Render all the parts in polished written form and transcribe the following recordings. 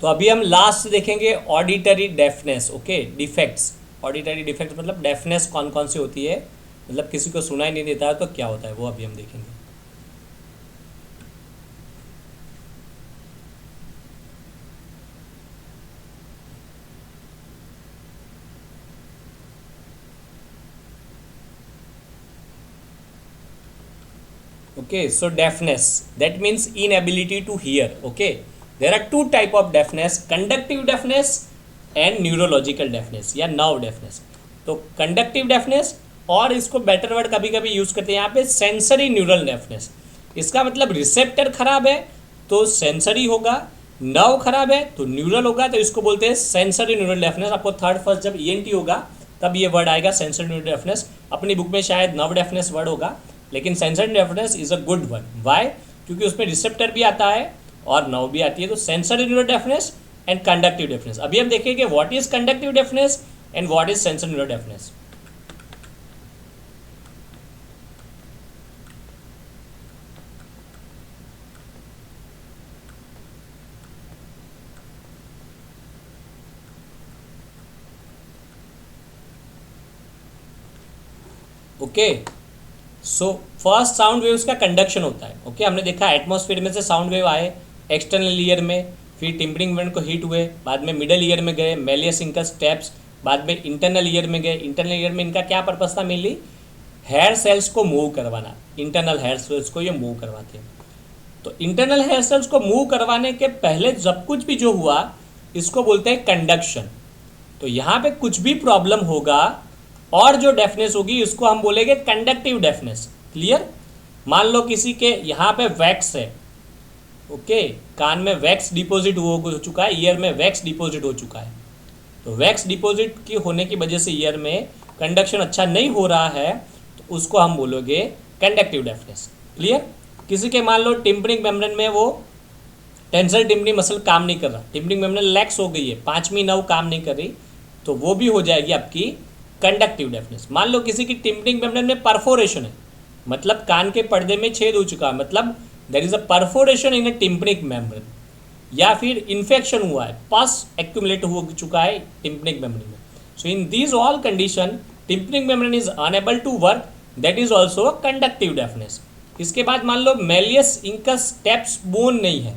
तो अभी हम लास्ट देखेंगे auditory deafness, okay, defects. Auditory defects मतलब डेफनेस कौन कौन सी होती है, मतलब किसी को सुनाई नहीं देता है तो क्या होता है, वो अभी हम देखेंगे। Okay, so deafness, that means inability to hear. Okay, there are two type of deafness, conductive deafness and neurological deafness या nerve deafness. तो conductive deafness और इसको बेटर वर्ड कभी कभी यूज करते हैं यहाँ पे सेंसरी न्यूरल डेफनेस। इसका मतलब रिसेप्टर खराब है तो सेंसरी होगा, नर्व खराब है तो न्यूरल होगा, तो इसको बोलते हैं सेंसरी न्यूरल डेफनेस। आपको थर्ड फर्स्ट जब ईएनटी होगा तब ये वर्ड आएगा सेंसरी न्यूरल डेफनेस। अपनी बुक में शायद नर्व डेफनेस वर्ड होगा, लेकिन sensory deafness is a good one. Why? क्योंकि उसमें रिसेप्टर भी आता है और नर्व भी आती है। तो sensory neural deafness and conductive deafness. अभी हम देखेंगे what is conductive deafness and what is sensory neural deafness. Okay, so first sound waves का कंडक्शन होता है। ओके, हमने देखा एटमॉस्फेयर में से साउंड वेव आए एक्सटर्नल ईयर में, फिर टिम्परिंग बैंड को हिट हुए, बाद में मिडल ईयर में गए मेलियस इंकस स्टेप्स, बाद में इंटरनल ईयर में गए। इंटरनल ईयर में इनका क्या पर्पस था? मेनली हेयर सेल्स को मूव करवाना, इंटरनल हेयर सेल्स को ये मूव करवाते हैं। तो इंटरनल हेयर सेल्स को मूव करवाने के पहले सब कुछ भी जो हुआ इसको बोलते हैं कंडक्शन। तो यहाँ पे कुछ भी प्रॉब्लम होगा और जो डेफनेस होगी इसको हम बोलेंगे कंडक्टिव डेफनेस। क्लियर? मान लो किसी के यहाँ पे वैक्स है, ओके, कान में वैक्स डिपॉजिट हो चुका है, ईयर में वैक्स डिपॉजिट हो चुका है। तो वैक्स डिपॉजिट की होने की वजह से ईयर में कंडक्शन अच्छा नहीं हो रहा है तो उसको हम बोलोगे कंडक्टिव डेफनेस। क्लियर? किसी के मान लो टिम्परिंग मेम्ब्रेन में वो टेंसर टिम्परिंग मसल काम नहीं कर रहा, टिम्परिंग मेम्ब्रेन लैक्स हो गई है, पांचवी नर्व काम नहीं कर रही, तो वो भी हो जाएगी आपकी कंडक्टिव डेफनेस। मान लो किसी की टिम्परिंग मेम्ब्रेन में परफोरेशन है, मतलब कान के पर्दे में छेद हो चुका है, मतलब there is a perforation in a tympanic membrane, या फिर इन्फेक्शन हुआ है, पस एक्यूमुलेट हो चुका है टिम्परिंग मेम्ब्रेन में। So in these all condition tympanic membrane is unable to work, that is also a conductive deafness. इसके बाद मान लो मेलियस इंकस स्टेप्स बोन नहीं है,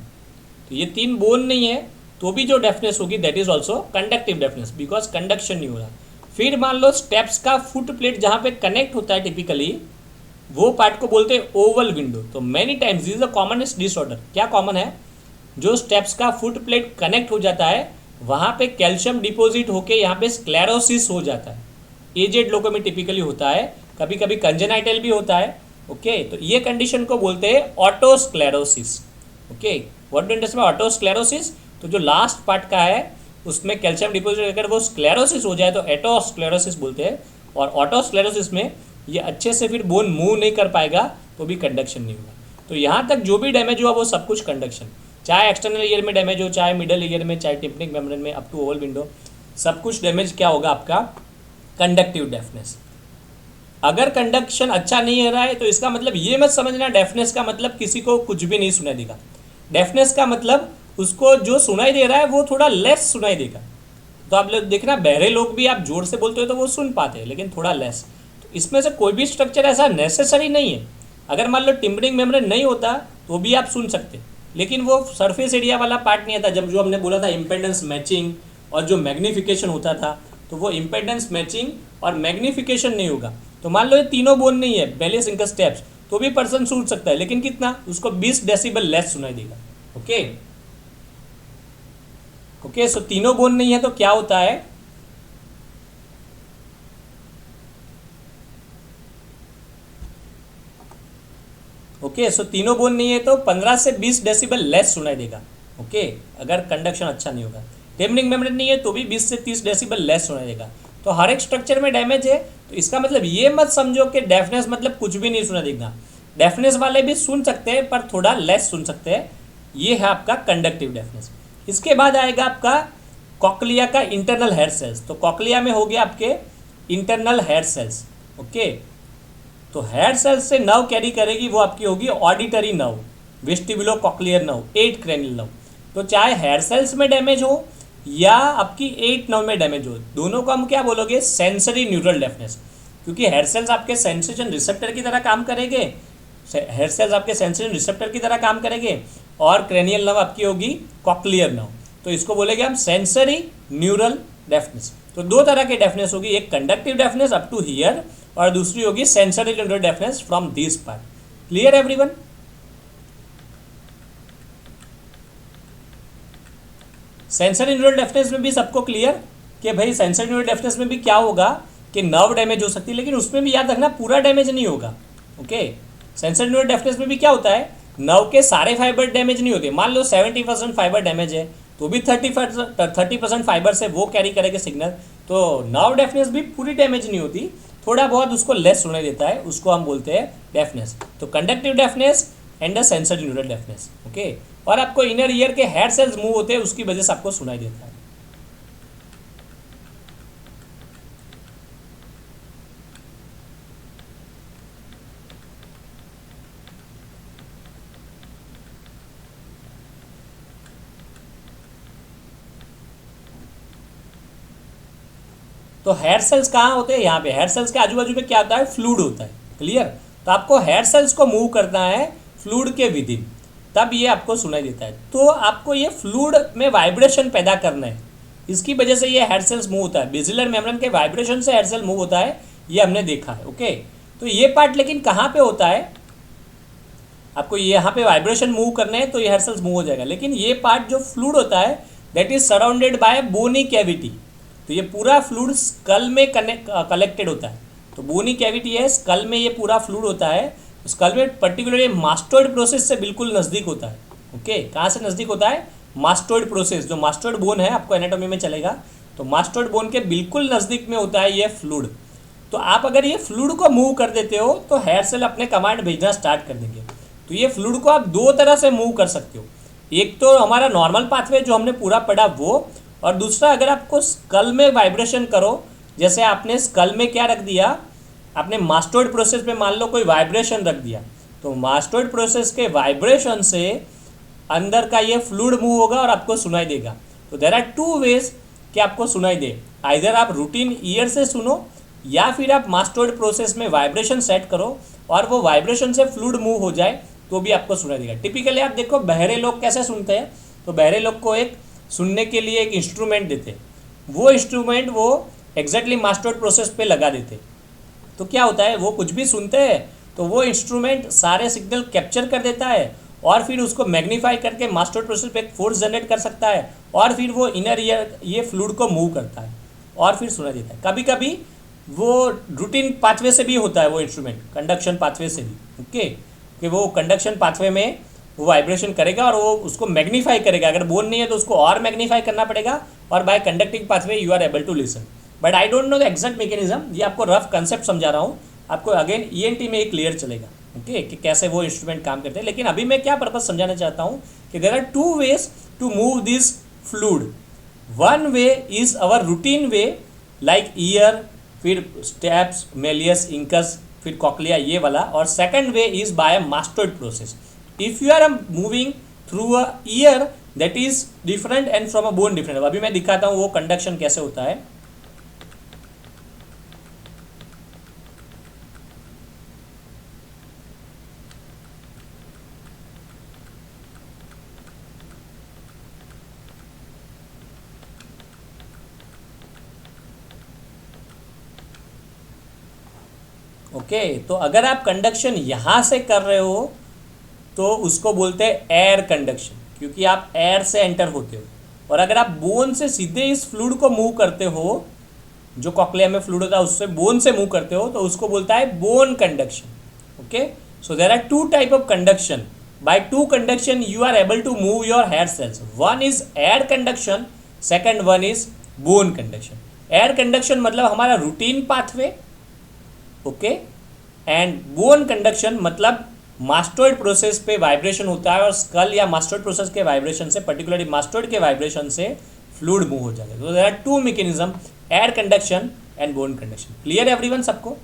तो ये तीन बोन नहीं है तो भी जो डेफनेस होगी that is also conductive deafness, because conduction नहीं हो रहा। फिर मान लो स्टेप्स का फुट प्लेट जहाँ पे कनेक्ट होता है टिपिकली, वो पार्ट को बोलते हैं ओवल विंडो। तो many times this is the commonest disorder. क्या कॉमन है? जो स्टेप्स का फुट प्लेट कनेक्ट हो जाता है वहाँ पे कैल्शियम डिपॉजिट होके यहाँ पे स्क्लेरोसिस हो जाता है। एजेड लोगों में टिपिकली होता है, कभी कभी कंजेनाइटल भी होता है। ओके, तो ये कंडीशन को बोलते हैं otosclerosis. Okay, what do understand by otosclerosis? तो जो लास्ट पार्ट का है उसमें कैल्शियम डिपॉजिट अगर वो स्क्लेरोसिस हो जाए तो एटोस्क्लेरोसिस बोलते हैं। और ऑटोस्क्लेरोसिस में ये अच्छे से फिर बोन मूव नहीं कर पाएगा तो भी कंडक्शन नहीं होगा। तो यहाँ तक जो भी डैमेज हुआ वो सब कुछ कंडक्शन, चाहे एक्सटर्नल ईयर में डैमेज हो, चाहे मिडल ईयर में, चाहे टिम्परिंग मेम्ब्रेन में, अप टू ओवल विंडो, सब कुछ डैमेज क्या होगा आपका? Conductive deafness. अगर कंडक्शन अच्छा नहीं हो रहा है तो इसका मतलब ये मत समझना डेफनेस का मतलब किसी को कुछ भी नहीं सुनाई देगा। डेफनेस का मतलब उसको जो सुनाई दे रहा है वो थोड़ा लेस सुनाई देगा। तो आप लोग देखना बहरे लोग भी आप जोर से बोलते हो तो वो सुन पाते हैं, लेकिन थोड़ा लेस। तो इसमें से कोई भी स्ट्रक्चर ऐसा नेसेसरी नहीं है। अगर मान लो टिम्परिंग मेम्ब्रेन नहीं होता तो भी आप सुन सकते, लेकिन वो सरफेस एरिया वाला पार्ट नहीं आता। जब जो हमने बोला था इम्पेडेंस मैचिंग और जो मैग्नीफिकेशन होता था, तो वो इम्पेडेंस मैचिंग और मैग्नीफिकेशन नहीं होगा। तो मान लो ये तीनों बोन नहीं है, मेलियस इंकस स्टेप्स, तो भी पर्सन सुन सकता है, लेकिन कितना? उसको 20 डेसिबल लेस सुनाई देगा। ओके ओके, सो तीनों बोन नहीं है तो क्या होता है? ओके, सो तीनों बोन नहीं है तो 15 से 20 डेसिबल लेस सुनाई देगा। ओके, अगर कंडक्शन अच्छा नहीं होगा। टिम्परिंग मेम्ब्रेन नहीं है तो भी 20 से 30 डेसिबल लेस सुनाई देगा। तो हर एक स्ट्रक्चर में डैमेज है, तो इसका मतलब ये मत समझो कि डेफनेस मतलब कुछ भी नहीं सुना देगा। डेफनेस वाले भी सुन सकते हैं पर थोड़ा लेस सुन सकते हैं। ये है आपका कंडक्टिव डेफनेस। इसके बाद आएगा आपका कॉकलिया का इंटरनल हेयर सेल्स। तो कॉकलिया में हो गया आपके इंटरनल हेयर सेल्स। ओके, तो हेयर सेल्स से नर्व कैरी करेगी वो आपकी होगी auditory nerve, vestibulo cochlear nerve, 8 cranial nerve. तो चाहे हेयर सेल्स में डैमेज हो या आपकी 8 नर्व में डैमेज हो, दोनों को हम क्या बोलोगे, सेंसरी न्यूरल डेफनेस, क्योंकि हेयर सेल्स आपके सेंसेशन रिसेप्टर की तरह काम करेंगे, हेयर सेल्स आपके सेंसेशन रिसेप्टर की तरह काम करेंगे, और क्रेनियल नर्व आपकी होगी कॉक्लियर नर्व, तो इसको बोलेंगे हम सेंसरी न्यूरल डेफनेस। तो दो तरह की डेफनेस होगी, एक conductive deafness up to here और दूसरी होगी sensory neural deafness from this part. Clear everyone? Sensory neural deafness में भी सबको क्लियर कि भाई सेंसरी न्यूरल डेफनेस में भी क्या होगा कि नर्व डैमेज हो सकती है, लेकिन उसमें भी याद रखना पूरा डैमेज नहीं होगा। ओके, सेंसरी न्यूरल डेफनेस में भी क्या होता है, नर्व के सारे फाइबर डैमेज नहीं होते। मान लो 70% फाइबर डैमेज है तो भी 30% फाइबर से वो कैरी करेंगे सिग्नल, तो नर्व डेफनेस भी पूरी डैमेज नहीं होती, थोड़ा बहुत उसको लेस सुनाई देता है, उसको हम बोलते हैं डेफनेस। तो conductive deafness and the sensory neural deafness. Okay, और आपको इनर ईयर के हेयर सेल्स मूव होते हैं, उसकी वजह से आपको सुनाई देता है। तो हेयर सेल्स कहाँ होते हैं, यहाँ पे। हेयर सेल्स के आजू बाजू में क्या होता है, फ्लूइड होता है। क्लियर? तो आपको हेयर सेल्स को मूव करना है फ्लूइड के विद इन, तब ये आपको सुनाई देता है। तो आपको ये फ्लूइड में वाइब्रेशन पैदा करना है, इसकी वजह से ये हेयर सेल्स मूव होता है। बेसिलर मेम्ब्रेन के वाइब्रेशन से हेयर सेल मूव होता है, ये हमने देखा है। ओके, तो ये पार्ट लेकिन कहाँ पे होता है, आपको यहाँ पे वाइब्रेशन मूव करने हैं तो ये हेयर सेल्स मूव हो जाएगा, लेकिन ये पार्ट जो फ्लूइड होता है that is surrounded by bony cavity. तो ये पूरा फ्लूइड स्कल में कलेक्टेड होता है। तो बोनी कैविटी है, स्कल में ये पूरा फ्लूइड होता है। स्कल में पर्टिकुलरली मास्टोइड प्रोसेस से बिल्कुल नज़दीक होता है। ओके, कहाँ से नज़दीक होता है, मास्टोइड प्रोसेस, जो मास्टोइड बोन है आपको एनाटॉमी में चलेगा, तो मास्टोइड बोन के बिल्कुल नज़दीक में होता है ये फ्लूइड। तो आप अगर ये फ्लूइड को मूव कर देते हो तो हेयर सेल अपने कमांड भेजना स्टार्ट कर देंगे। तो ये फ्लूइड को आप दो तरह से मूव कर सकते हो, एक तो हमारा नॉर्मल पाथवे जो हमने पूरा पढ़ा वो, और दूसरा अगर आपको स्कल में वाइब्रेशन करो, जैसे आपने स्कल में क्या रख दिया, आपने मास्टोइड प्रोसेस में मान लो कोई वाइब्रेशन रख दिया, तो मास्टोइड प्रोसेस के वाइब्रेशन से अंदर का ये फ्लूइड मूव होगा और आपको सुनाई देगा। तो देयर आर टू वेज कि आपको सुनाई दे, आइदर आप रूटीन ईयर से सुनो या फिर आप मास्टोइड प्रोसेस में वाइब्रेशन सेट करो और वो वाइब्रेशन से फ्लूइड मूव हो जाए तो भी आपको सुनाई देगा। टिपिकली आप देखो बहरे लोग कैसे सुनते हैं, तो बहरे लोग को एक सुनने के लिए एक इंस्ट्रूमेंट देते, वो इंस्ट्रूमेंट वो एग्जैक्टली मास्टोइड प्रोसेस पे लगा देते, तो क्या होता है, वो कुछ भी सुनते हैं तो वो इंस्ट्रूमेंट सारे सिग्नल कैप्चर कर देता है और फिर उसको मैग्नीफाई करके मास्टोइड प्रोसेस पे एक फोर्स जनरेट कर सकता है और फिर वो इनर ईयर ये फ्लूइड को मूव करता है और फिर सुनाई देता है। कभी कभी वो रूटीन पाथवे से भी होता है, वो इंस्ट्रूमेंट कंडक्शन पाथवे से भी। ओके, कि वो कंडक्शन पाथवे में वो वाइब्रेशन करेगा और वो उसको मैग्नीफाई करेगा, अगर बोन नहीं है तो उसको और मैग्नीफाई करना पड़ेगा, और by conducting pathway you are able to listen. But I don't know the exact mechanism, ये आपको रफ कंसेप्ट समझा रहा हूँ, आपको अगेन ईएनटी में एक क्लियर चलेगा। ओके, कि कैसे वो इंस्ट्रूमेंट काम करते हैं। लेकिन अभी मैं क्या पर्पज समझाना चाहता हूँ कि there are two ways to move this fluid. One way is our routine way like ear, फिर स्टेप्स, मेलियस, इंकस, फिर कॉक्लिया, ये वाला, और second way is by mastoid process. If you are moving through a ear that is different and from a bone different. अभी मैं दिखाता हूँ वो कंडक्शन कैसे होता है। ओके, तो अगर आप कंडक्शन यहाँ से कर रहे हो तो उसको बोलते हैं एयर कंडक्शन, क्योंकि आप एयर से एंटर होते हो। और अगर आप बोन से सीधे इस फ्लूइड को मूव करते हो, जो कॉक्लिया में फ्लूइड होता है उससे बोन से मूव करते हो, तो उसको बोलता है bone conduction. Okay, so there are two type of conduction. By two conduction you are able to move your hair cells. One is air conduction, second one is bone conduction. Air conduction मतलब हमारा routine pathway, okay, and bone conduction मतलब mastoid process पे vibration होता है और skull या mastoid process के vibration से, पर्टिकुलरली मास्टोइड के वाइब्रेशन से फ्लूइड मूव हो जाएगा। तो there are two mechanism, air conduction and bone conduction. Clear everyone सबको?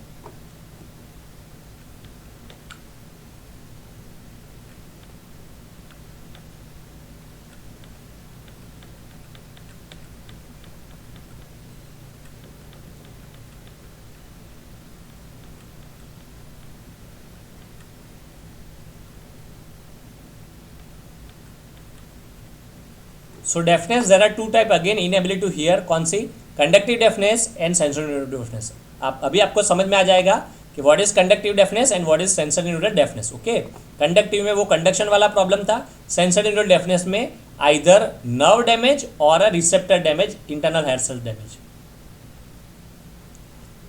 So deafness there are two type again, inability to hear, कौन सी, conductive deafness and sensory neural deafness. आप अभी आपको समझ में आ जाएगा कि what is conductive deafness and what is sensory neural deafness. Okay, conductive में वो कंडक्शन वाला प्रॉब्लम था, सेंसरी न्यूरल डेफनेस में आइदर नर्व डैमेज और a receptor damage, internal hair cell damage.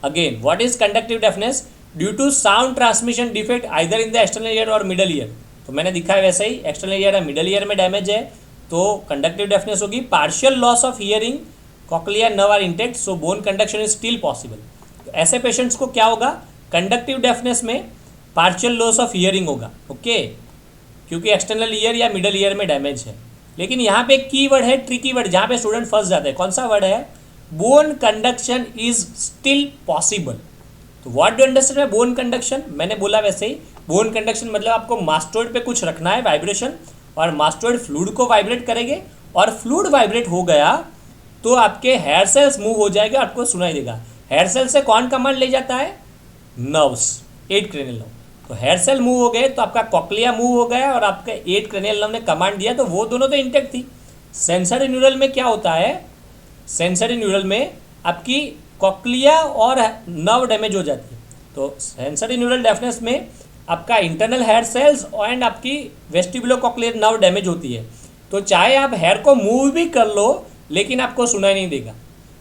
Again what is conductive deafness, due to sound transmission defect either in the external ear और middle ear. तो मैंने दिखा है वैसे ही, एक्सटर्नल ईयर या मिडल ईयर में डैमेज है तो कंडक्टिव डेफनेस होगी। Partial loss of hearing, cochlea nerve are intact, so bone conduction is still possible. तो ऐसे पेशेंट्स को क्या होगा, कंडक्टिव डेफनेस में पार्शियल लॉस ऑफ हियरिंग होगा। ओके, क्योंकि एक्सटर्नल ईयर या मिडल ईयर में डैमेज है। लेकिन यहाँ पे एक की वर्ड है, ट्रिकी वर्ड, जहाँ पे स्टूडेंट फंस जाते हैं। कौन सा वर्ड है, bone conduction is still possible. तो what do understand by bone conduction, मैंने बोला वैसे ही, बोन कंडक्शन मतलब आपको मास्टोइड पे कुछ रखना है वाइब्रेशन, और मास्टोइड फ्लूइड को वाइब्रेट करेंगे, और फ्लूइड वाइब्रेट हो गया तो आपके हेयर सेल्स मूव हो जाएगा, आपको सुनाई देगा। हेयर सेल से कौन कमांड ले जाता है, नर्व्स, 8 क्रेनियल नर्व। तो हेयर सेल मूव हो गए तो आपका कॉक्लिया मूव हो गया और आपके 8 क्रेनियल नर्व ने कमांड दिया, तो वो दोनों तो इंटेक्ट थी। सेंसरी न्यूरल में क्या होता है, सेंसरी न्यूरल में आपकी कॉक्लिया और नर्व डैमेज हो जाती है। तो सेंसरी न्यूरल डेफनेस में आपका इंटरनल हेयर सेल्स एंड आपकी वेस्टिबुलो कॉक्लियर नर्व डैमेज होती है। तो चाहे आप हेयर को मूव भी कर लो लेकिन आपको सुनाई नहीं देगा,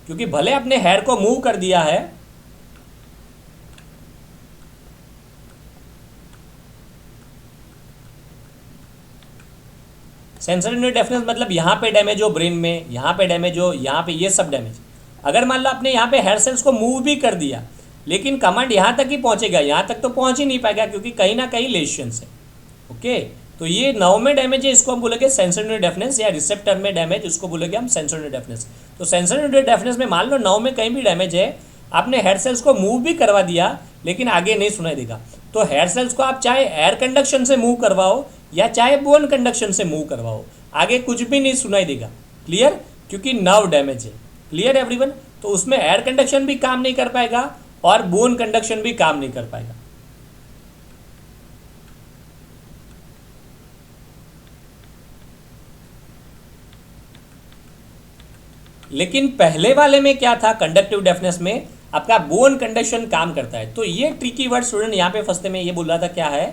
क्योंकि भले आपने हेयर को मूव कर दिया है, सेंसरी न्यूरल डेफनेस मतलब यहाँ पे डैमेज हो ब्रेन में, यहाँ पे डैमेज हो, यहाँ पे, ये सब डैमेज। अगर मान लो आपने यहाँ पे हेयर सेल्स को मूव भी कर दिया लेकिन कमांड यहाँ तक ही पहुँचेगा, यहाँ तक तो पहुँच ही नहीं पाएगा क्योंकि कहीं ना कहीं लेशंस है। ओके, तो ये नर्व में डैमेज है, इसको हम बोलेंगे सेंसरी न्यूरल डेफनेस, या रिसेप्टर में डैमेज, उसको बोलेंगे हम सेंसरी न्यूरल डेफनेस। तो सेंसरी न्यूरल डेफनेस में मान लो नर्व में कहीं भी डैमेज है, आपने हेयर सेल्स को मूव भी करवा दिया लेकिन आगे नहीं सुनाई देगा। तो हेयर सेल्स को आप चाहे एयर कंडक्शन से मूव करवाओ या चाहे बोन कंडक्शन से मूव करवाओ, आगे कुछ भी नहीं सुनाई देगा। क्लियर, क्योंकि नर्व डैमेज है। क्लियर एवरीवन, तो उसमें एयर कंडक्शन भी काम नहीं कर पाएगा और बोन कंडक्शन भी काम नहीं कर पाएगा। लेकिन पहले वाले में क्या था, कंडक्टिव डेफनेस में आपका बोन कंडक्शन काम करता है। तो ये ट्रिकी वर्ड स्टूडेंट यहाँ पे फंसते में ये बोल रहा था, क्या है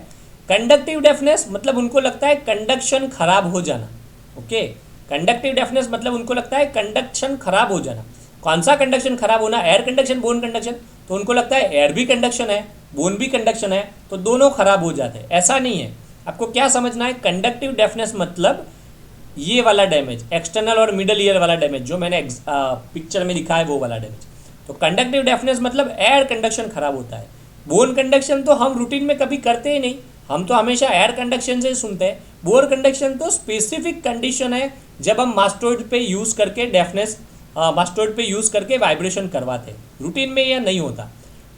कंडक्टिव डेफनेस, मतलब उनको लगता है कंडक्शन खराब हो जाना। ओके, कंडक्टिव डेफनेस मतलब उनको लगता है कंडक्शन खराब हो जाना। कौन सा कंडक्शन खराब होना, एयर कंडक्शन, बोन कंडक्शन। तो उनको लगता है एयर भी कंडक्शन है, बोन भी कंडक्शन है, तो दोनों खराब हो जाते हैं। ऐसा नहीं है, आपको क्या समझना है, कंडक्टिव डेफनेस मतलब ये वाला डैमेज, एक्सटर्नल और मिडल ईयर वाला डैमेज, जो मैंने पिक्चर में दिखा है वो वाला डैमेज। तो कंडक्टिव डेफनेस मतलब एयर कंडक्शन खराब होता है। बोन कंडक्शन तो हम रूटीन में कभी करते ही नहीं, हम तो हमेशा एयर कंडक्शन से सुनते हैं। बोन कंडक्शन तो स्पेसिफिक कंडीशन है जब हम मास्टोइड पे यूज़ करके डेफनेस, मास्टोइड पे यूज़ करके वाइब्रेशन करवाते हैं, रूटीन में यह नहीं होता।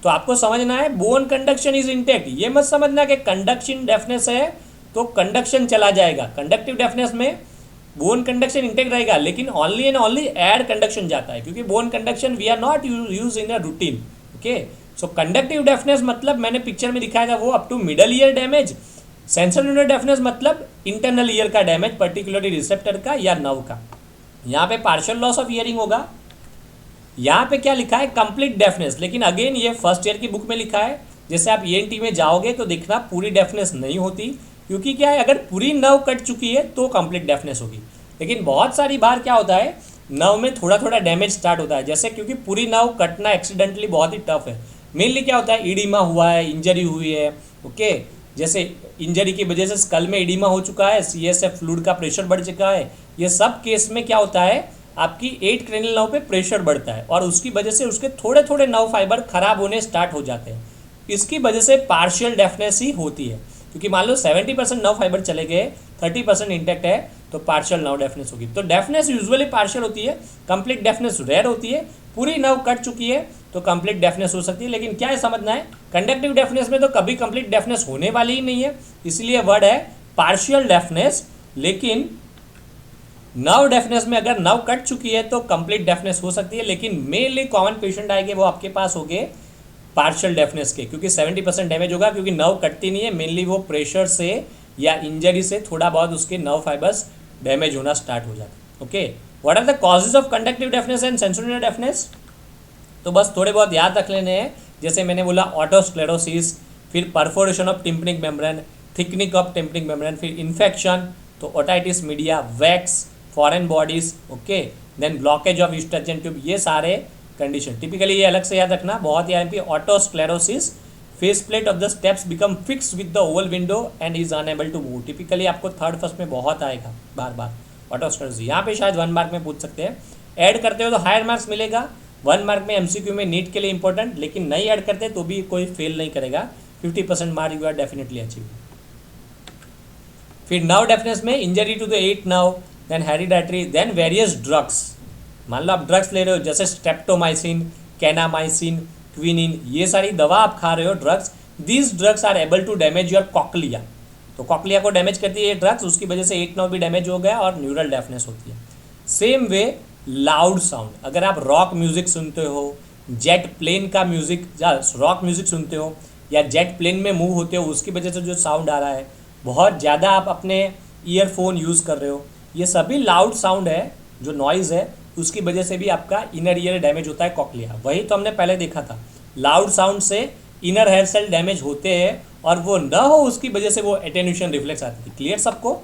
तो आपको समझना है बोन कंडक्शन इज इंटेक्ट, ये मत समझना कि कंडक्शन डेफनेस है तो कंडक्शन चला जाएगा। कंडक्टिव डेफनेस में बोन कंडक्शन इंटेक्ट रहेगा लेकिन only and only air conduction जाता है, क्योंकि bone conduction we are not use in a routine. Okay, so conductive deafness मतलब मैंने पिक्चर में दिखाया था वो up to middle ear damage. Sensory neural deafness मतलब इंटरनल ईयर का डैमेज, पर्टिकुलरली रिसेप्टर का या नर्व का। यहाँ पे पार्शियल लॉस ऑफ हियरिंग होगा। यहाँ पे क्या लिखा है, कंप्लीट डेफनेस, लेकिन अगेन ये फर्स्ट ईयर की बुक में लिखा है। जैसे आप ENT में जाओगे तो देखना पूरी डेफनेस नहीं होती, क्योंकि क्या है, अगर पूरी नर्व कट चुकी है तो कंप्लीट डेफनेस होगी। लेकिन बहुत सारी बार क्या होता है, नर्व में थोड़ा थोड़ा डैमेज स्टार्ट होता है, जैसे क्योंकि पूरी नर्व कटना एक्सीडेंटली बहुत ही टफ है। मेनली क्या होता है, इडीमा हुआ है, इंजरी हुई है। ओके, जैसे इंजरी की वजह से स्कल में इडीमा हो चुका है, CSF फ्लूइड का प्रेशर बढ़ चुका है, ये सब केस में क्या होता है, आपकी 8 क्रेनियल नर्व पे प्रेशर बढ़ता है और उसकी वजह से उसके थोड़े थोड़े नर्व फाइबर खराब होने स्टार्ट हो जाते हैं। इसकी वजह से पार्शियल डेफनेस ही होती है, क्योंकि मान लो 70% नर्व फाइबर चले गए, 30% इंटेक्ट है, तो पार्शियल नर्व डेफनेस होगी। तो डेफनेस यूजुअली पार्शियल होती है, कंप्लीट डेफनेस रेयर होती है। पूरी नर्व कट चुकी है तो कंप्लीट डेफनेस हो सकती है। लेकिन क्या है समझना है, कंडक्टिव डेफनेस में तो कभी कंप्लीट डेफनेस होने वाली ही नहीं है, इसलिए वर्ड है पार्शियल डेफनेस। लेकिन नर्व डेफनेस में अगर नर्व कट चुकी है तो कंप्लीट डेफनेस हो सकती है। लेकिन मेनली कॉमन पेशेंट आएंगे वो आपके पास होंगे पार्शियल डेफनेस के, क्योंकि 70% डैमेज होगा, क्योंकि नर्व कटती नहीं है, मेनली वो प्रेशर से या इंजरी से थोड़ा बहुत उसके नर्व फाइबर्स डैमेज होना स्टार्ट हो जाते हैं। Okay, what are the causes of conductive deafness and sensorial deafness? तो बस थोड़े बहुत याद रख लेने हैं, जैसे मैंने बोला ऑटोस्क्लेरोसिस, फिर perforation of tympanic membrane, thickening of tympanic membrane, फिर इन्फेक्शन, तो otitis media, wax, foreign bodies, okay, then blockage of eustachian tube, ये सारे कंडीशन टिपिकली ये अलग से याद रखना बहुत ही। यहाँ otosclerosis, face plate of the stapes become fix with the oval window and is unable to move, typically आपको थर्ड फर्स्ट में बहुत आएगा बार बार ऑटोस्क्लेरोसिस। यहाँ पे शायद 1 मार्क में पूछ सकते हैं, ऐड करते हो तो हायर मार्क्स मिलेगा, 1 मार्क में एमसीक्यू में नीट के लिए इंपॉर्टेंट, लेकिन नहीं ऐड करते तो भी कोई फेल नहीं करेगा, 50% mark you are definitely achieve. फिर नर्व डेफनेस में injury to the 8 nerve, then hereditary, then various drugs. मान लो आप ड्रग्स ले रहे हो जैसे स्ट्रेप्टोमाइसिन, कैनामाइसिन, क्विनिन, ये सारी दवा आप खा रहे हो drugs, these drugs are able to damage your cochlea, तो कॉकलिया को डैमेज करती है ये ड्रग्स, उसकी वजह से 8 नर्व भी डैमेज हो गया और न्यूरल डेफनेस होती है। सेम वे लाउड साउंड, अगर आप रॉक म्यूजिक सुनते हो, जेट प्लेन का म्यूजिक या रॉक म्यूजिक सुनते हो, या जेट प्लेन में मूव होते हो, उसकी वजह से जो साउंड आ रहा है, बहुत ज़्यादा आप अपने ईयरफोन यूज़ कर रहे हो, ये सभी लाउड साउंड है, जो नॉइज़ है उसकी वजह से भी आपका इनर ईयर डैमेज होता है कॉकलिया। वही तो हमने पहले देखा था, लाउड साउंड से इनर हेयर सेल डैमेज होते हैं और वो न हो उसकी वजह से वो एटेन्यूशन रिफ्लेक्स आती है। क्लियर सबको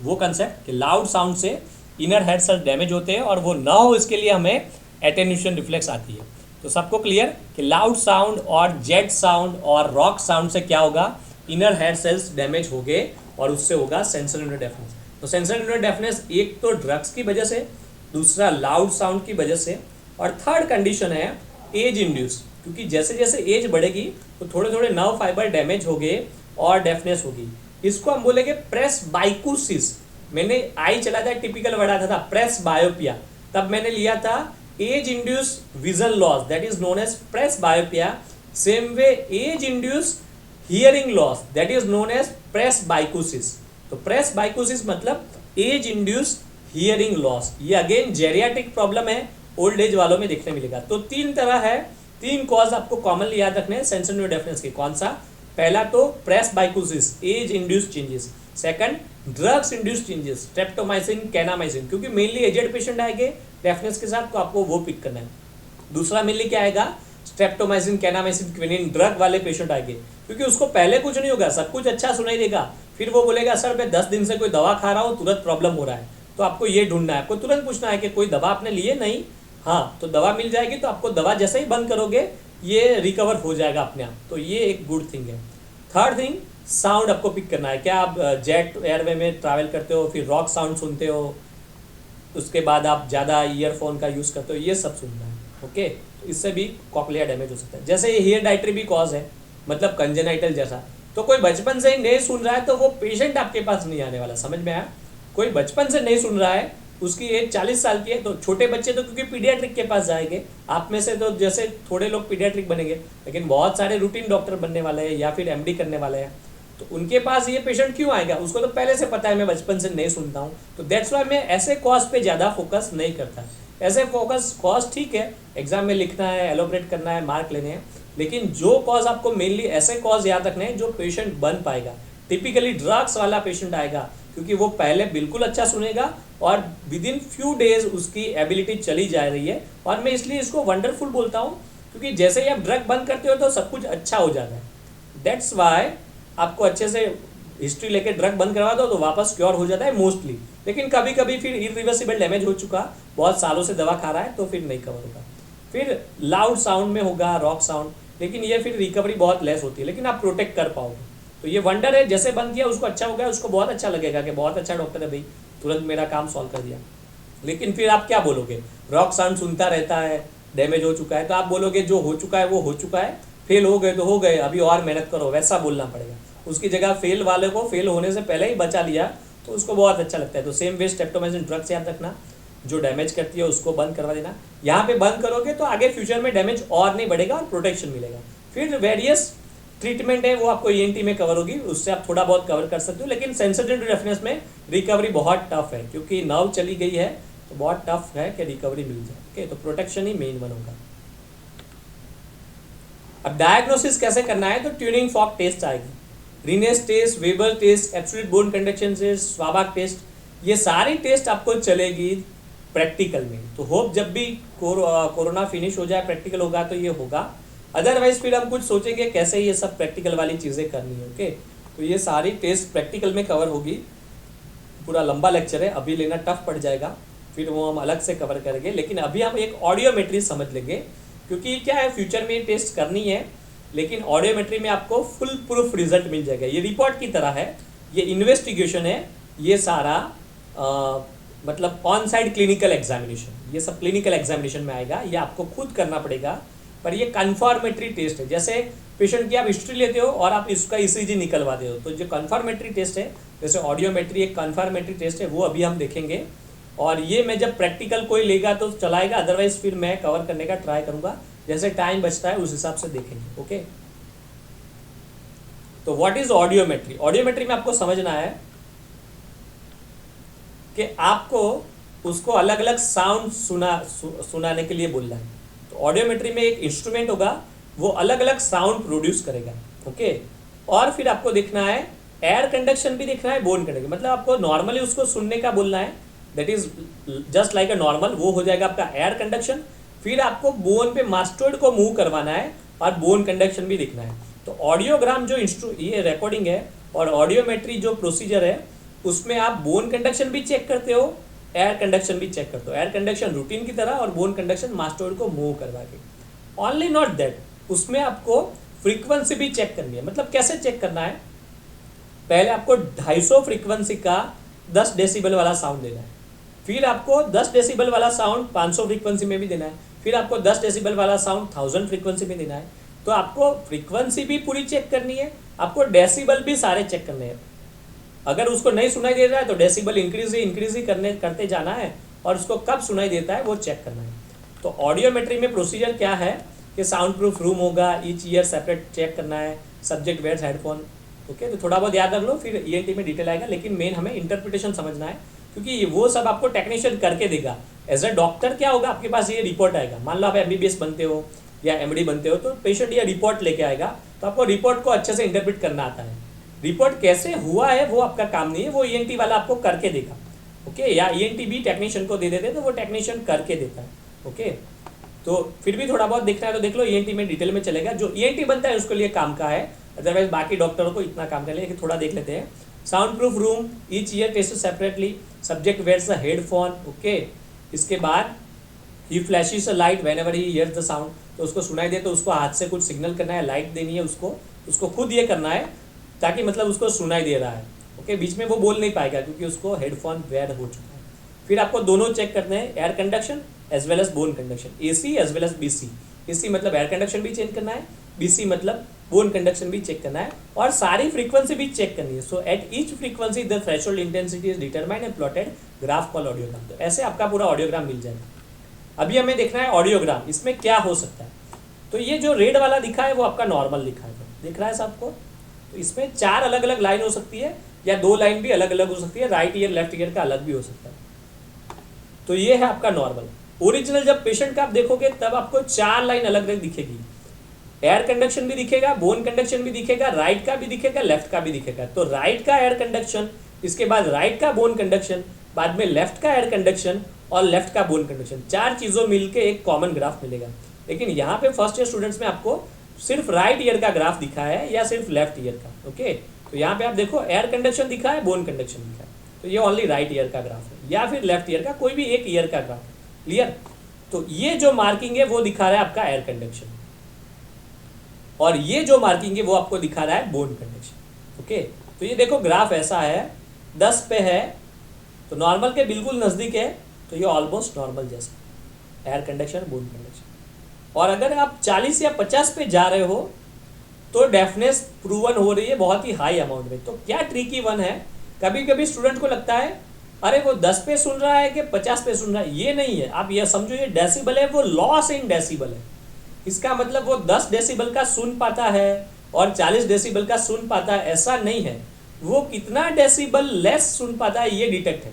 वो कंसेप्ट कि लाउड साउंड से इनर हेयर सेल डैमेज होते हैं और वो ना हो इसके लिए हमें एटेन्यूशन रिफ्लेक्स आती है। तो सबको क्लियर कि लाउड साउंड और जेट साउंड और रॉक साउंड से क्या होगा, इनर हेयर सेल्स डैमेज हो गए और उससे होगा सेंसरी यूनिट डेफनेस। तो सेंसरी यूनिट डेफनेस एक तो ड्रग्स की वजह से, दूसरा लाउड साउंड की वजह से, और थर्ड कंडीशन है एज इंड्यूस, क्योंकि जैसे जैसे एज बढ़ेगी तो थोड़े थोड़े नर्व फाइबर डैमेज हो गए और डेफनेस होगी। इसको हम बोलेंगे प्रेस बाइकोसिस। मैंने आई चला था टिपिकल वर्ड आता था प्रेस बायोपिया, तब मैंने लिया था age induced vision loss, that is known as presbyopia. Same way age induced hearing loss, that is known as presbycusis. तो प्रेस बाइकोसिस मतलब एज इंड्यूस हियरिंग लॉस, ये again geriatric problem है, old age वालों में देखने मिलेगा। तो 3 तरह है, 3 कॉज आपको कॉमनली याद रखने हैं सेंसरी यूनिट डेफनेस के। कौन सा? पहला तो presbycusis, age induced changes. Second drugs induced changes, streptomycin, kanamycin, क्योंकि मेनली एजेड पेशेंट आएंगे डेफनेस के साथ तो आपको वो पिक करना है। दूसरा मेनली क्या आएगा, स्ट्रेप्टोमाइसिन, कैनामाइसिन, क्विनिन ड्रग वाले पेशेंट आएंगे, क्योंकि उसको पहले कुछ नहीं होगा, सब कुछ अच्छा सुनाई देगा, फिर वो बोलेगा सर मैं 10 दिन से कोई दवा खा रहा हूँ तुरंत प्रॉब्लम हो रहा है। तो आपको ये ढूंढना है, आपको तुरंत पूछना है कि कोई दवा आपने लिए नहीं, हाँ तो दवा मिल जाएगी, तो आपको दवा जैसे ही बंद करोगे ये रिकवर हो जाएगा अपने आप, तो ये एक गुड थिंग है। थर्ड थिंग साउंड आपको पिक करना है, क्या आप जेट एयरवे में ट्रैवल करते हो, फिर रॉक साउंड सुनते हो, उसके बाद आप ज़्यादा ईयरफोन का यूज़ करते हो, ये सब सुनना है। ओके, तो इससे भी कॉकलिया डैमेज हो सकता है। जैसे ये हेयर डाइटरी भी कॉज है, मतलब कंजेनाइटल जैसा, तो कोई बचपन से ही नहीं सुन रहा है तो वो पेशेंट आपके पास नहीं आने वाला, समझ में आया? कोई बचपन से नहीं सुन रहा है, उसकी एज 40 साल की है, तो छोटे बच्चे तो क्योंकि पीडियाट्रिक के पास जाएंगे, आप में से तो जैसे थोड़े लोग पीडियाट्रिक बनेंगे, लेकिन बहुत सारे रूटीन डॉक्टर बनने वाले हैं या फिर एमडी करने वाले हैं, तो उनके पास ये पेशेंट क्यों आएगा? उसको तो पहले से पता है मैं बचपन से नहीं सुनता हूँ, तो दैट्स वाई मैं ऐसे कॉज पे ज़्यादा फोकस नहीं करता। ऐसे फोकस कॉज ठीक है, एग्जाम में लिखना है, एलोबरेट करना है, मार्क लेने हैं, लेकिन जो कॉज आपको मेनली ऐसे कॉज याद रखने हैं जो पेशेंट बन पाएगा। टिपिकली ड्रग्स वाला पेशेंट आएगा क्योंकि वो पहले बिल्कुल अच्छा सुनेगा और विद इन फ्यू डेज उसकी एबिलिटी चली जा रही है, और मैं इसलिए इसको वंडरफुल बोलता हूँ क्योंकि जैसे ही आप ड्रग बंद करते हो तो सब कुछ अच्छा हो जाता है। दैट्स वाई आपको अच्छे से हिस्ट्री लेके ड्रग बंद करवा दो तो वापस क्योर हो जाता है मोस्टली, लेकिन कभी कभी फिर इरिवर्सिबल डैमेज हो चुका, बहुत सालों से दवा खा रहा है तो फिर नहीं कवर होगा। फिर लाउड साउंड में होगा रॉक साउंड, लेकिन ये फिर रिकवरी बहुत लेस होती है, लेकिन आप प्रोटेक्ट कर पाओगे। तो ये वंडर है, जैसे बंद किया उसको अच्छा हो गया, उसको बहुत अच्छा लगेगा कि बहुत अच्छा डॉक्टर है भाई, तुरंत मेरा काम सॉल्व कर दिया। लेकिन फिर आप क्या बोलोगे, रॉक साउंड सुनता रहता है, डैमेज हो चुका है, तो आप बोलोगे जो हो चुका है वो हो चुका है, फेल हो गए तो हो गए, अभी और मेहनत करो, वैसा बोलना पड़ेगा। उसकी जगह फेल वाले को फेल होने से पहले ही बचा लिया तो उसको बहुत अच्छा लगता है। तो सेम वे स्ट्रेप्टोमाइसिन ड्रग से याद रखना, जो डैमेज करती है उसको बंद करवा देना। यहाँ पे बंद करोगे तो आगे फ्यूचर में डैमेज और नहीं बढ़ेगा और प्रोटेक्शन मिलेगा। फिर वेरियस ट्रीटमेंट है वो आपको ईएनटी में कवर होगी, उससे आप थोड़ा बहुत कवर कर सकते हो, लेकिन सेंसिटिव डेफनेस में रिकवरी बहुत टफ है क्योंकि नर्व चली गई है, तो बहुत टफ है कि रिकवरी मिल जाए। ओके, तो प्रोटेक्शन ही मेन वन होगा। अब डायग्नोसिस कैसे करना है, तो ट्यूनिंग फॉर्क टेस्ट आएगी, Rinne test, Weber test, absolute bone conduction test, Schwabach test, ये सारी टेस्ट आपको चलेगी प्रैक्टिकल में। तो होप जब भी कोरोना फिनिश हो जाए, प्रैक्टिकल होगा तो ये होगा, अदरवाइज फिर हम कुछ सोचेंगे कैसे ये सब प्रैक्टिकल वाली चीज़ें करनी है। ओके, तो ये सारी टेस्ट प्रैक्टिकल में कवर होगी। पूरा लंबा लेक्चर है, अभी लेना टफ पड़ जाएगा, फिर वो हम अलग से कवर करेंगे। लेकिन अभी हम एक ऑडियोमेट्री समझ लेंगे, क्योंकि क्या है, फ्यूचर में ये टेस्ट करनी है, लेकिन ऑडियोमेट्री में आपको फुल प्रूफ रिजल्ट मिल जाएगा। ये रिपोर्ट की तरह है, ये इन्वेस्टिगेशन है, ये सारा मतलब ऑन साइड क्लिनिकल एग्जामिनेशन, ये सब क्लिनिकल एग्जामिनेशन में आएगा, ये आपको खुद करना पड़ेगा। पर ये कन्फर्मेटरी टेस्ट है, जैसे पेशेंट की आप हिस्ट्री लेते हो और आप इसका ईसीजी निकलवाते हो, तो जो कन्फर्मेटरी टेस्ट है, जैसे ऑडियोमेट्री एक कन्फर्मेटरी टेस्ट है, वो अभी हम देखेंगे। और ये मैं जब प्रैक्टिकल कोई लेगा तो चलाएगा, अदरवाइज फिर मैं कवर करने का ट्राई करूँगा, जैसे टाइम बचता है उस हिसाब से देखेंगे। ओके, तो व्हाट इज ऑडियोमेट्री? ऑडियोमेट्री में आपको समझना है कि आपको उसको अलग अलग साउंड सुनाने के लिए बोलना है। तो ऑडियोमेट्री में एक इंस्ट्रूमेंट होगा, वो अलग अलग साउंड प्रोड्यूस करेगा। ओके, और फिर आपको देखना है एयर कंडक्शन भी देखना है, बोन कंडक्शन, मतलब आपको नॉर्मली उसको सुनने का बोलना है, that is just like a normal, वो हो जाएगा आपका एयर कंडक्शन। फिर आपको बोन पे मास्टोइड को मूव करवाना है और बोन कंडक्शन भी देखना है। तो ऑडियोग्राम जो ये रिकॉर्डिंग है और ऑडियोमेट्री जो प्रोसीजर है, उसमें आप बोन कंडक्शन भी चेक करते हो, एयर कंडक्शन भी चेक करते हो। एयर कंडक्शन रूटीन की तरह और बोन कंडक्शन मास्टोइड को मूव करवा के। ओनली नॉट दैट, उसमें आपको फ्रीक्वेंसी भी चेक करनी है। मतलब कैसे चेक करना है, पहले आपको 250 फ्रीक्वेंसी का 10 डेसिबल वाला साउंड देना है, फिर आपको 10 डेसिबल वाला साउंड 500 फ्रीक्वेंसी में भी देना है, फिर आपको 10 डेसिबल वाला साउंड 1000 फ्रीक्वेंसी में देना है। तो आपको फ्रीक्वेंसी भी पूरी चेक करनी है, आपको डेसिबल भी सारे चेक करने हैं। अगर उसको नहीं सुनाई दे रहा है तो डेसिबल इंक्रीज ही करते जाना है, और उसको कब सुनाई देता है वो चेक करना है। तो ऑडियोमेट्री में प्रोसीजर क्या है कि साउंड प्रूफ रूम होगा, ईच ईयर सेपरेट चेक करना है, सब्जेक्ट वेयर्स हेडफोन। ओके, तो थोड़ा बहुत याद रख लो, फिर ईएनटी में डिटेल आएगा, लेकिन मेन हमें इंटरप्रिटेशन समझना है, क्योंकि वो सब आपको टेक्नीशियन करके देगा। एज अ डॉक्टर क्या होगा, आपके पास ये रिपोर्ट आएगा, मान लो आप एमबीबीएस बनते हो या एमडी बनते हो, तो पेशेंट ये रिपोर्ट लेके आएगा, तो आपको रिपोर्ट को अच्छे से इंटरप्रेट करना आता है। रिपोर्ट कैसे हुआ है वो आपका काम नहीं है, वो ईएनटी वाला आपको करके देगा। ओके, या ईएनटी भी टेक्नीशियन को दे देते तो वो टेक्नीशियन करके देता है। ओके, तो फिर भी थोड़ा बहुत देखना है तो देख लो, ईएनटी में डिटेल में चलेगा, जो ईएनटी बनता है उसके लिए काम का है, अदरवाइज बाकी डॉक्टरों को इतना काम करने, लेकिन थोड़ा देख लेते हैं। Sound proof room, each ear test separately, subject wears a headphone. Okay, इसके बाद he flashes a light whenever he hears the sound, तो उसको सुनाई दे तो उसको हाथ से कुछ सिग्नल करना है, लाइट देनी है उसको खुद ये करना है, ताकि मतलब उसको सुनाई दे रहा है। ओके, बीच में वो बोल नहीं पाएगा क्योंकि उसको हेडफोन वेयर हो चुका है। फिर आपको दोनों चेक करने हैं, air conduction as well as bone conduction, AC as well as BC. AC मतलब एयर कंडक्शन भी चेक करना है, बीसी मतलब बोन कंडक्शन भी चेक करना है, और सारी फ्रीक्वेंसी भी चेक करनी है। So at each frequency the threshold intensity is determined and plotted graph called audiogram. तो ऐसे आपका पूरा ऑडियोग्राम मिल जाएगा। अभी हमें देखना है ऑडियोग्राम, इसमें क्या हो सकता है। तो ये जो रेड वाला दिखा है वो आपका नॉर्मल दिखा है, दिख रहा है सबको। तो इसमें 4 अलग अलग लाइन हो सकती है, या 2 लाइन भी अलग अलग हो सकती है, राइट ईयर लेफ्ट ईयर का अलग भी हो सकता है। तो ये है आपका नॉर्मल। ओरिजिनल जब पेशेंट का आप देखोगे तब आपको 4 लाइन अलग अलग दिखेगी, एयर कंडक्शन भी दिखेगा, बोन कंडक्शन भी दिखेगा, राइट का भी दिखेगा, लेफ्ट का भी दिखेगा। तो राइट का एयर कंडक्शन, इसके बाद राइट का बोन कंडक्शन, बाद में लेफ्ट का एयर कंडक्शन और लेफ्ट का बोन कंडक्शन, 4 चीज़ों मिलके एक कॉमन ग्राफ मिलेगा। लेकिन यहाँ पे फर्स्ट ईयर स्टूडेंट्स में आपको सिर्फ राइट ईयर का ग्राफ दिखा है या सिर्फ लेफ्ट ईयर का। ओके, तो यहाँ पे आप देखो एयर कंडक्शन दिखा है, बोन कंडक्शन दिखा है, तो ये ओनली राइट ईयर का ग्राफ है, या फिर लेफ्ट ईयर का, कोई भी एक ईयर का ग्राफ। क्लियर? तो ये जो मार्किंग है वो दिखा रहा है आपका एयर कंडक्शन, और ये जो मार्किंग है वो आपको दिखा रहा है बोन कंडक्शन। ओके, तो ये देखो ग्राफ ऐसा है, 10 पे है तो नॉर्मल के बिल्कुल नज़दीक है, तो ये ऑलमोस्ट नॉर्मल जैसा एयर कंडक्शन, बोन कंडक्शन। और अगर आप 40 या 50 पे जा रहे हो तो डेफनेस प्रूवन हो रही है बहुत ही हाई अमाउंट में। तो क्या ट्रिकी वन है, कभी कभी स्टूडेंट को लगता है अरे वो 10 पे सुन रहा है कि 50 पे सुन रहा है, ये नहीं है। आप ये समझो ये डेसिबल है, वो लॉस इन डेसिबल है। इसका मतलब वो 10 डेसिबल का सुन पाता है और 40 डेसिबल का सुन पाता है, ऐसा नहीं है। वो कितना डेसिबल लेस सुन पाता है ये डिटेक्ट है।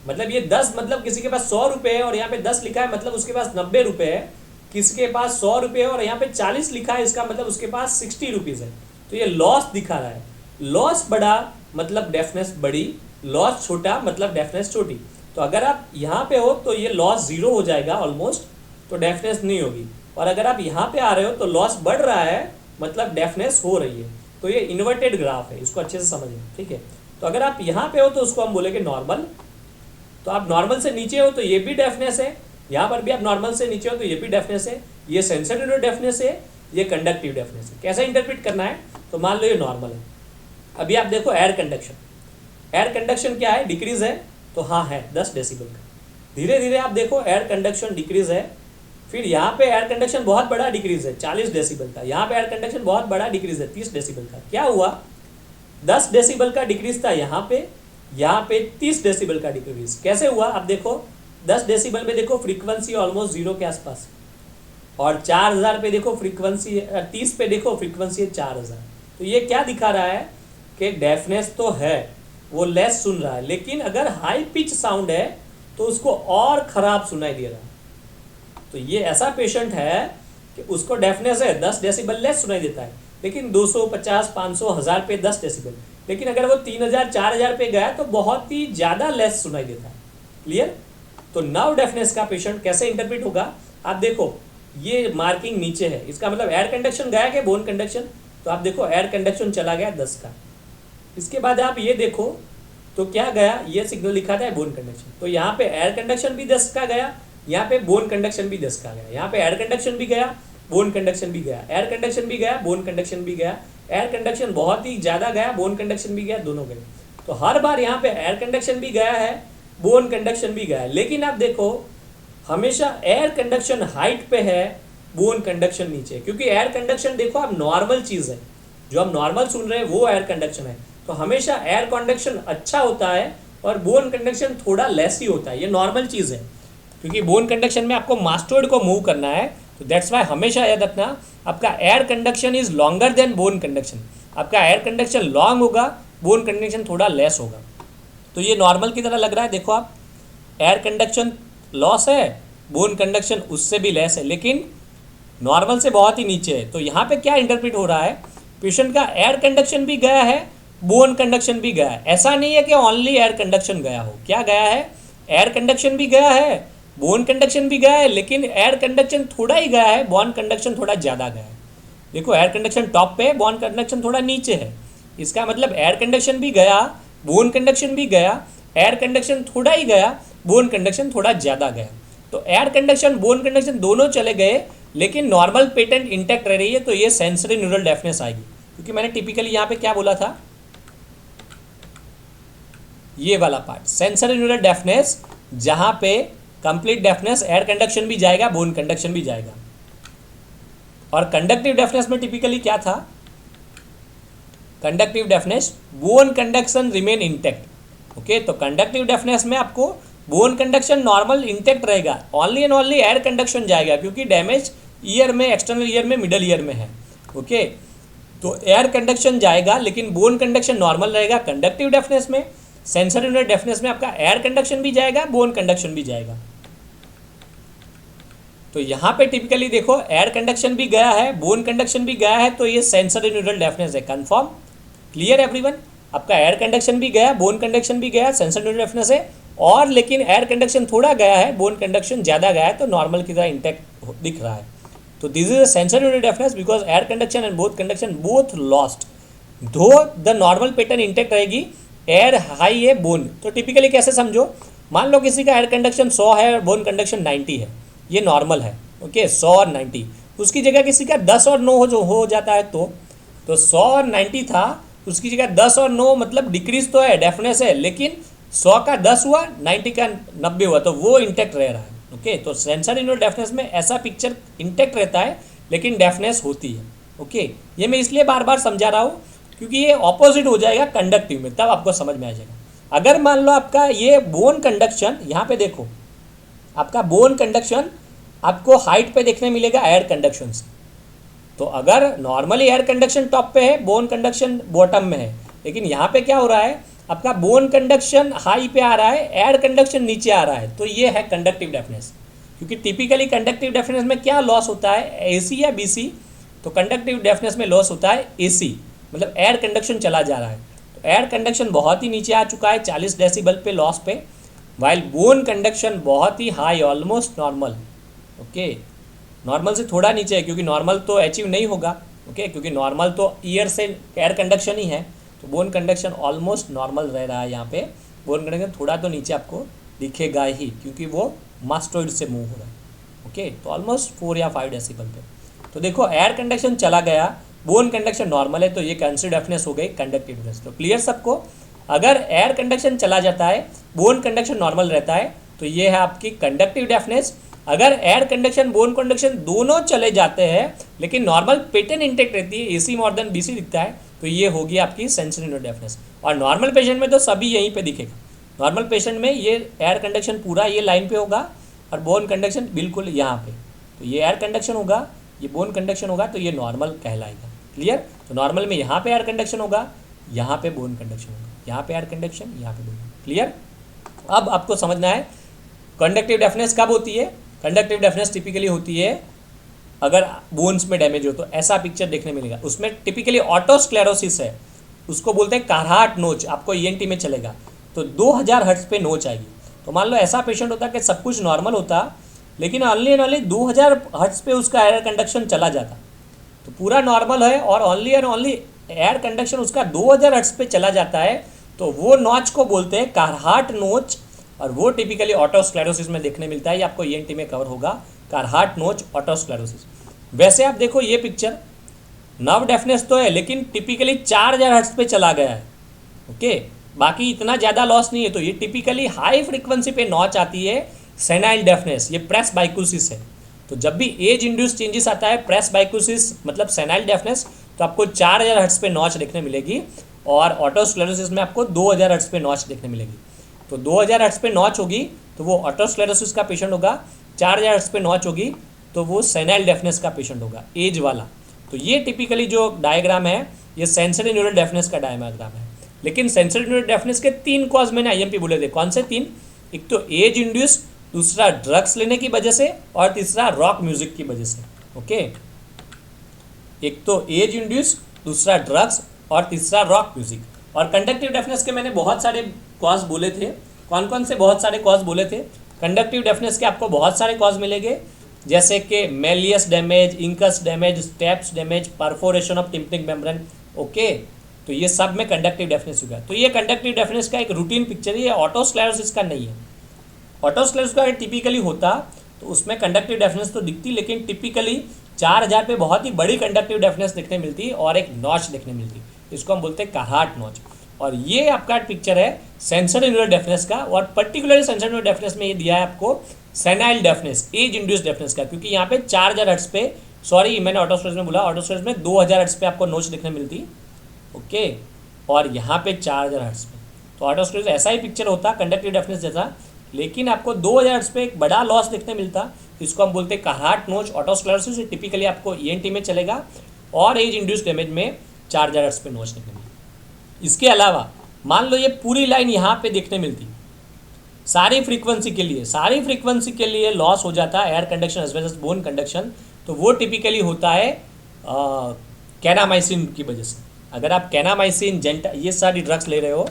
मतलब ये 10 मतलब किसी के पास 100 रुपये है और यहाँ पे 10 लिखा है, मतलब उसके पास 90 रुपये है। किसी के पास 100 रुपये है और यहाँ पे 40 लिखा है, इसका मतलब उसके पास 60 रुपीज़ है। तो ये लॉस दिखा रहा है। लॉस बढ़ा मतलब डेफनेस बड़ी, लॉस छोटा मतलब डेफनेस छोटी। तो अगर आप यहाँ पे हो तो ये लॉस जीरो हो जाएगा ऑलमोस्ट, तो डेफनेस नहीं होगी। और अगर आप यहाँ पे आ रहे हो तो लॉस बढ़ रहा है मतलब डेफनेस हो रही है। तो ये इन्वर्टेड ग्राफ है, इसको अच्छे से समझें, ठीक है। तो अगर आप यहाँ पे हो तो उसको हम बोलेंगे नॉर्मल। तो आप नॉर्मल से नीचे हो तो ये भी डेफनेस है, यहाँ पर भी आप नॉर्मल से नीचे हो तो ये भी डेफनेस है, ये सेंसर यूनिट डेफनेस है, ये कंडक्टिव डेफनेस है। कैसे इंटरप्रेट करना है, तो मान लो ये नॉर्मल है। अभी आप देखो एयर कंडक्शन, एयर कंडक्शन क्या है, डिक्रीज है, तो हाँ है 10 डेसिबल का। धीरे धीरे आप देखो एयर कंडक्शन डिक्रीज है, फिर यहाँ पे एयर कंडक्शन बहुत बड़ा डिक्रीज है 40 डेसिबल का, यहाँ पे एयर कंडक्शन बहुत बड़ा डिक्रीज है 30 डेसिबल का। क्या हुआ, 10 डेसिबल का डिक्रीज था यहाँ पे 30 डेसिबल का डिक्रीज कैसे हुआ। आप देखो 10 डेसिबल पे देखो फ्रीक्वेंसी ऑलमोस्ट जीरो के आसपास, और 4000 पे देखो फ्रीक्वेंसी, 30 पे देखो फ्रीक्वेंसी है 4000। तो ये क्या दिखा रहा है कि डेफनेस तो है, वो लेस सुन रहा है, लेकिन अगर हाई पिच साउंड है तो उसको और खराब सुनाई दे रहा है। तो ये ऐसा पेशेंट है कि उसको डेफनेस है 10 डेसिबल लेस सुनाई देता है, लेकिन 200, 50, 500, 1000 पे 10 डेसिबल, लेकिन अगर वो 3000, 4000 पे गया तो बहुत ही ज़्यादा लेस सुनाई देता है। क्लियर। तो नाउ डेफनेस का पेशेंट कैसे इंटरप्रेट होगा, आप देखो ये मार्किंग नीचे है, इसका मतलब एयर कंडक्शन गया क्या, बोन कंडक्शन। तो आप देखो एयर कंडक्शन चला गया 10 का। इसके बाद आप ये देखो तो क्या गया, ये सिग्नल लिखा था बोन कंडक्शन, तो यहाँ पे एयर कंडक्शन भी 10 का गया, यहाँ पे बोन कंडक्शन भी 10 का गया, यहाँ पे एयर कंडक्शन भी गया, बोन कंडक्शन भी गया, एयर कंडक्शन भी गया, बोन कंडक्शन भी गया, एयर कंडक्शन बहुत ही ज़्यादा गया, बोन कंडक्शन भी गया, दोनों गए। तो हर बार यहाँ पे एयर कंडक्शन भी गया है, बोन कंडक्शन भी गया है, लेकिन आप देखो हमेशा एयर कंडक्शन हाइट पे है, बोन कंडक्शन नीचे, क्योंकि एयर कंडक्शन देखो आप नॉर्मल चीज़ है, जो हम नॉर्मल सुन रहे हैं वो एयर कंडक्शन है। तो हमेशा एयर कंडक्शन अच्छा होता है और बोन कंडक्शन थोड़ा लेस ही होता है, ये नॉर्मल चीज़ है, क्योंकि बोन कंडक्शन में आपको मास्टोइड को मूव करना है। तो दैट्स वाई हमेशा याद रखना आपका air conduction is longer than bone conduction, आपका एयर कंडक्शन लॉन्ग होगा, बोन कंडक्शन थोड़ा लेस होगा। तो ये नॉर्मल की तरह लग रहा है, देखो आप एयर कंडक्शन लॉस है, बोन कंडक्शन उससे भी लेस है, लेकिन नॉर्मल से बहुत ही नीचे है। तो यहाँ पे क्या इंटरप्रेट हो रहा है, पेशेंट का एयर कंडक्शन भी गया है, बोन कंडक्शन भी गया है। ऐसा नहीं है कि ओनली एयर कंडक्शन गया हो, क्या गया है, एयर कंडक्शन भी गया है, बोन कंडक्शन भी गया है, लेकिन एयर कंडक्शन थोड़ा ही गया है, बोन कंडक्शन थोड़ा ज़्यादा गया है। देखो एयर कंडक्शन टॉप पे है, बोन कंडक्शन थोड़ा नीचे है, इसका मतलब एयर कंडक्शन भी गया, बोन कंडक्शन भी गया, एयर कंडक्शन थोड़ा ही गया, बोन कंडक्शन थोड़ा ज़्यादा गया। तो एयर कंडक्शन बोन कंडक्शन दोनों चले गए, लेकिन नॉर्मल पेटेंट इंटैक्ट रह रही है, तो ये सेंसरी न्यूरल डेफनेस आएगी। क्योंकि मैंने टिपिकली यहाँ पे क्या बोला था, ये वाला पार्ट सेंसरी न्यूरल डेफनेस, जहाँ पे कंप्लीट डेफनेस, एयर कंडक्शन भी जाएगा, बोन कंडक्शन भी जाएगा। और कंडक्टिव डेफनेस में टिपिकली क्या था, conductive deafness bone conduction remain intact. Okay, तो कंडक्टिव डेफनेस में आपको बोन कंडक्शन नॉर्मल इंटैक्ट रहेगा, only and only air conduction जाएगा, क्योंकि डैमेज ईयर में, एक्सटर्नल ईयर में, मिडल ईयर में है। ओके, तो एयर कंडक्शन जाएगा लेकिन बोन कंडक्शन नॉर्मल रहेगा कंडक्टिव डेफनेस में। सेंसरी यूनिट डेफनेस में आपका एयर कंडक्शन भी जाएगा, बोन कंडक्शन भी जाएगा। तो यहाँ पे टिपिकली देखो एयर कंडक्शन भी गया है, बोन कंडक्शन भी गया है, तो ये सेंसरी न्यूरल डेफनेस है, कंफर्म। क्लियर एवरीवन, आपका एयर कंडक्शन भी गया, बोन कंडक्शन भी गया, सेंसरी न्यूरल डेफनेस है, और लेकिन एयर कंडक्शन थोड़ा गया है, बोन कंडक्शन ज़्यादा गया है, तो नॉर्मल की तरह इंटैक्ट दिख रहा है। तो this is a sensory neural deafness because air conduction and both conduction both lost, दो द नॉर्मल पैटर्न इंटैक्ट रहेगी, एयर हाई है, बोन। तो टिपिकली कैसे समझो, मान लो किसी का एयर कंडक्शन 100 है और बोन कंडक्शन 90 है, ये नॉर्मल है। ओके, 100 और 90, उसकी जगह किसी का 10 और 9 हो जाता है, तो 100 और 90 था, उसकी जगह 10 और 9 मतलब डिक्रीज तो है, डेफनेस है, लेकिन 100 का 10 हुआ, 90 का 90 हुआ, तो वो इंटैक्ट रह रहा है। ओके, तो सेंसरी न्यूरल डेफनेस में ऐसा पिक्चर इंटैक्ट रहता है लेकिन डेफनेस होती है। ओके, ये मैं इसलिए बार बार समझा रहा हूँ क्योंकि ये ऑपोजिट हो जाएगा कंडक्टिव में, तब आपको समझ में आ जाएगा। अगर मान लो आपका ये बोन कंडक्शन, यहाँ पे देखो आपका बोन कंडक्शन आपको हाइट पे देखने मिलेगा एयर कंडक्शन से, तो अगर नॉर्मली एयर कंडक्शन टॉप पे है, बोन कंडक्शन बॉटम में है, लेकिन यहाँ पे क्या हो रहा है, आपका बोन कंडक्शन हाई पे आ रहा है, एयर कंडक्शन नीचे आ रहा है, तो ये है कंडक्टिव डेफनेस। क्योंकि टिपिकली कंडक्टिव डेफनेस में क्या लॉस होता है, एसी या बीसी, तो कंडक्टिव डेफनेस में लॉस होता है एसी, मतलब एयर कंडक्शन चला जा रहा है। तो एयर कंडक्शन बहुत ही नीचे आ चुका है 40 डेसिबल पे लॉस पे, वाइल बोन कंडक्शन बहुत ही high, almost normal. Okay, normal से थोड़ा नीचे है क्योंकि नॉर्मल तो अचीव नहीं होगा। ओके, क्योंकि नॉर्मल तो ईयर से एयर कंडक्शन ही है, तो बोन कंडक्शन ऑलमोस्ट नॉर्मल रह रहा है। यहाँ पे बोन कंडक्शन थोड़ा तो नीचे आपको दिखेगा ही क्योंकि वो मास्टोइड से मूव हो रहा है। ओके, तो ऑलमोस्ट 4 या 5 डेसिबल पे। तो देखो एयर कंडक्शन चला गया, बोन कंडक्शन नॉर्मल है, तो ये कंसिडर डेफनेस हो गई कंडक्टिव डेफनेस। तो क्लियर सबको? अगर एयर कंडक्शन चला जाता है, बोन कंडक्शन नॉर्मल रहता है, तो ये है आपकी कंडक्टिव डेफनेस। अगर एयर कंडक्शन बोन कंडक्शन दोनों चले जाते हैं लेकिन नॉर्मल पेटेंट इंटेक्ट रहती है, एसी मोर देन बीसी दिखता है, तो ये होगी आपकी सेंसरी यूनिट डेफनेस। और नॉर्मल पेशेंट में तो सभी यहीं पे दिखेगा। नॉर्मल पेशेंट में ये एयर कंडक्शन पूरा ये लाइन पे होगा और बोन कंडक्शन बिल्कुल यहाँ पे, तो ये एयर कंडक्शन होगा, ये बोन कंडक्शन होगा, तो ये नॉर्मल कहलाएगा। क्लियर? तो नॉर्मल में यहाँ पे एयर कंडक्शन होगा, यहाँ पे बोन कंडक्शन होगा, यहाँ पे एयर कंडक्शन, यहाँ पे बोन। क्लियर? अब आपको समझना है कंडक्टिव डेफनेस कब होती है। कंडक्टिव डेफनेस टिपिकली होती है अगर बोन्स में डैमेज हो, तो ऐसा पिक्चर देखने मिलेगा। उसमें टिपिकली ऑटोस्क्लेरोसिस है, उसको बोलते हैं कारहाट नोच, आपको ईएनटी में चलेगा, तो 2000 हर्ट्ज पे नोच आएगी। तो मान लो ऐसा पेशेंट होता कि सब कुछ नॉर्मल होता लेकिन ओनली एंड ओनली 2000 हर्ट्ज पे उसका एयर कंडक्शन चला जाता, तो पूरा नॉर्मल है और only and only air conduction उसका 2000 हर्ट्ज पे चला जाता है, तो वो नॉच को बोलते हैं कारहाट नोच। और वो टिपिकली ऑटोस्क्लेरोसिस में देखने मिलता है, ये आपको ईएनटी में कवर होगा, कारहाट नोच ऑटोस्क्लेरोसिस। वैसे आप देखो ये पिक्चर, नर्व डेफनेस तो है लेकिन टिपिकली 4000 हर्ट्ज पे चला गया है। ओके, बाकी इतना ज़्यादा लॉस नहीं है, तो ये टिपिकली हाई फ्रीक्वेंसी पे नॉच आती है, सेनाइल डेफनेस, ये प्रेस बाइकोसिस है। तो जब भी एज इंड्यूस चेंजेस आता है, प्रेस बाइकोसिस मतलब सेनाइल डेफनेस, तो आपको 4000 हर्ट्ज पे नॉच देखने मिलेगी, और ऑटोस्क्लेरोसिस में आपको 2000 हर्ट्ज पे नॉच देखने मिलेगी। तो 2000 हर्ट्ज पे नॉच होगी तो वो ऑटोस्क्लेरोसिस का पेशेंट होगा, 4000 हर्ट्ज पे नॉच होगी तो वो सेनाइल डेफनेस का पेशेंट होगा, एज वाला। तो ये टिपिकली जो डायग्राम है ये सेंसरी न्यूरल डेफनेस का डायग्राम है। लेकिन सेंसरी न्यूरल डेफनेस के 3 कॉज मैंने आईएमपी बोले थे। कौन से 3? एक तो एज इंड्यूस, दूसरा ड्रग्स लेने की वजह से, और तीसरा रॉक म्यूजिक की वजह से। ओके, एक तो एज इंड्यूस, दूसरा ड्रग्स, और तीसरा रॉक म्यूजिक। और कंडक्टिव डेफनेस के मैंने बहुत सारे कॉज बोले थे। कौन कौन से बहुत सारे कॉज बोले थे? कंडक्टिव डेफनेस के आपको बहुत सारे कॉज मिलेंगे, जैसे कि malleus damage, incus damage, stapes damage, perforation of tympanic membrane. Okay, तो ये सब में कंडक्टिव डेफनेस होगा। तो ये कंडक्टिव डेफनेस का एक रूटीन पिक्चर है, ये ऑटोस्क्लेरोसिस का नहीं है। ऑटोस्क्लेरोसिस का टिपिकली होता तो उसमें कंडक्टिव डेफनेस तो दिखती, लेकिन टिपिकली 4000 पे बहुत ही बड़ी कंडक्टिव डेफनेस देखने मिलती और एक नॉच देखने मिलती, इसको हम बोलते हैं कारहाट नॉच। और ये आपका पिक्चर है सेंसरी न्यूरल डेफनेस का, और पर्टिकुलरली सेंसरी न्यूरल डेफनेस में ये दिया है आपको senile deafness, age induce deafness का, क्योंकि यहाँ पे 4000 हर्ट्ज पे, सॉरी मैंने ऑटोस्क्लेरोसिस में बोला, ऑटोस्क्लेरोसिस में 2000 हर्ट्ज पे आपको नोच देखने मिलती। ओके, और यहाँ पे 4000 हर्ट्ज पे, तो ऑटोस्क्लेरोसिस ऐसा ही पिक्चर होता कंडक्टिव डेफनेस जैसा, लेकिन आपको 2000 हर्ट्ज पे एक बड़ा लॉस देखने मिलता, इसको हम बोलते हैं कारहाट नोच ऑटोस्क्लेरोसिस। टिपिकली आपको ईएनटी में चलेगा, और एज इंड्यूस डैमेज में 4000 हर्ट्ज पे नोच देखने मिलती। इसके अलावा मान लो ये पूरी लाइन यहाँ पे देखने मिलती, सारी फ्रीक्वेंसी के लिए लॉस हो जाता है air conduction as well as bone conduction, तो वो टिपिकली होता है कैनामाइसिन की वजह से। अगर आप कैनामाइसिन, जेंटा, ये सारी ड्रग्स ले रहे हो,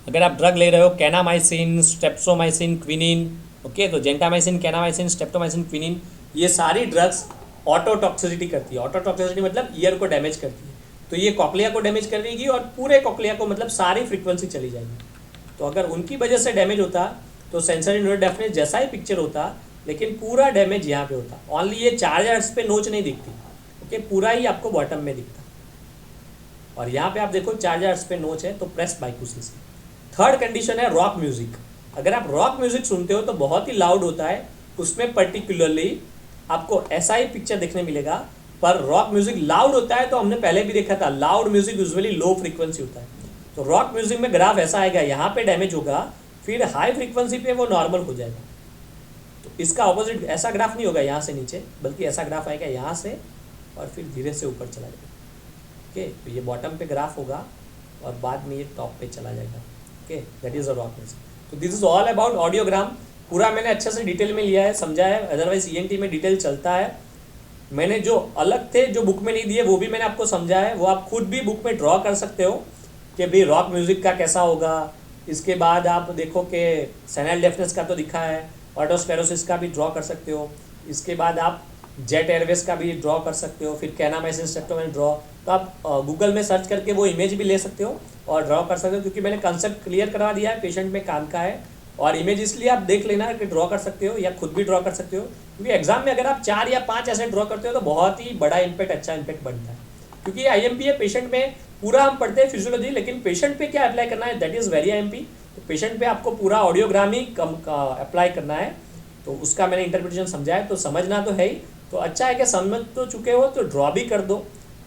अगर आप ड्रग ले रहे हो कैनामाइसिन, स्टेप्सोमाइसिन, क्विनिन, ओके, तो जेंटामाइसिन, कैनामाइसिन, स्टेप्टोमाइसिन, क्विनिन, ये सारी ड्रग्स ऑटोटॉक्सिसिटी करती है। ऑटोटॉक्सिसिटी मतलब ईयर को डैमेज करती है, तो ये कॉक्लिया को डैमेज करेगी और पूरे कॉक्लिया को, मतलब सारी फ्रीक्वेंसी चली जाएगी। तो अगर उनकी वजह से डैमेज होता तो सेंसरी न्यूरल डेफनेस जैसा ही पिक्चर होता, लेकिन पूरा डैमेज यहाँ पे होता। ओनली ये 4000 हर्ट्ज पे नोच नहीं दिखती, ओके, पूरा ही आपको बॉटम में दिखता। और यहाँ पे आप देखो 4000 हर्ट्ज पे नोच है, तो प्रेस बाइकोसिस। थर्ड कंडीशन है रॉक म्यूजिक। अगर आप रॉक म्यूजिक सुनते हो तो बहुत ही लाउड होता है, उसमें पर्टिकुलरली आपको ऐसा ही पिक्चर देखने मिलेगा। पर रॉक म्यूजिक लाउड होता है, तो हमने पहले भी देखा था, loud music usually low frequency होता है। तो रॉक म्यूजिक में ग्राफ ऐसा आएगा, यहाँ पे डैमेज होगा, फिर हाई फ्रीक्वेंसी पे वो नॉर्मल हो जाएगा। तो इसका ऑपोजिट ऐसा ग्राफ नहीं होगा यहाँ से नीचे, बल्कि ऐसा ग्राफ आएगा यहाँ से और फिर धीरे से ऊपर चला जाएगा। ओके, तो ये बॉटम पे ग्राफ होगा और बाद में ये टॉप पे चला जाएगा। Okay, that is a rock music. तो this is all about audiogram. पूरा मैंने अच्छे से डिटेल में लिया है, समझा है, अदरवाइज ईएनटी में डिटेल चलता है। मैंने जो अलग थे जो बुक में नहीं दिए वो भी मैंने आपको समझा है, वो आप खुद भी बुक में ड्रॉ कर सकते हो कि भाई रॉक म्यूज़िक का कैसा होगा। इसके बाद आप देखो कि सैनल डेफनेस का तो दिखा है, ऑटोस्क्लेरोसिस का भी ड्रॉ कर सकते हो। इसके बाद आप जेट एयरवेज का भी ड्रॉ कर सकते हो, फिर कैनामाइसिन स्ट्रेप्टोमाइसिन ड्रॉ। तो आप गूगल में सर्च करके वो इमेज भी ले सकते हो और ड्रॉ कर सकते हो, क्योंकि मैंने कंसेप्ट क्लियर करवा दिया है, पेशेंट में काम का है। और इमेज इसलिए आप देख लेना कि ड्रॉ कर सकते हो या खुद भी ड्रॉ कर सकते हो, क्योंकि एग्जाम में अगर आप 4 या 5 ऐसे ड्रॉ करते हो तो बहुत ही बड़ा इम्पैक्ट, अच्छा इम्पैक्ट बनता है। क्योंकि IMP है, पेशेंट में पूरा हम पढ़ते हैं फिजियोलॉजी, लेकिन पेशेंट पे क्या अप्लाई करना है, दैट इज़ वेरी IMP। तो पेशेंट पे आपको पूरा ऑडियोग्राम ही अप्लाई करना है, तो उसका मैंने इंटरप्रिटेशन समझा है, तो समझना तो है ही। तो अच्छा है कि समझ तो चुके हो तो ड्रॉ भी कर दो।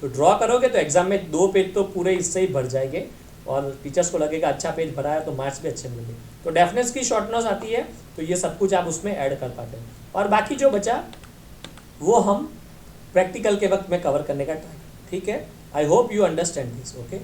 तो ड्रॉ करोगे तो एग्जाम में 2 पेज तो पूरे इससे ही भर जाएंगे, और टीचर्स को लगेगा अच्छा पेज भरा है तो मार्क्स भी अच्छे मिलेंगे। तो डेफनेस की शॉर्ट नोट्स आती है, तो ये सब कुछ आप उसमें ऐड कर पाते हैं। और बाकी जो बचा वो हम प्रैक्टिकल के वक्त में कवर करने का ट्राई, ठीक है। I hope you understand this, okay.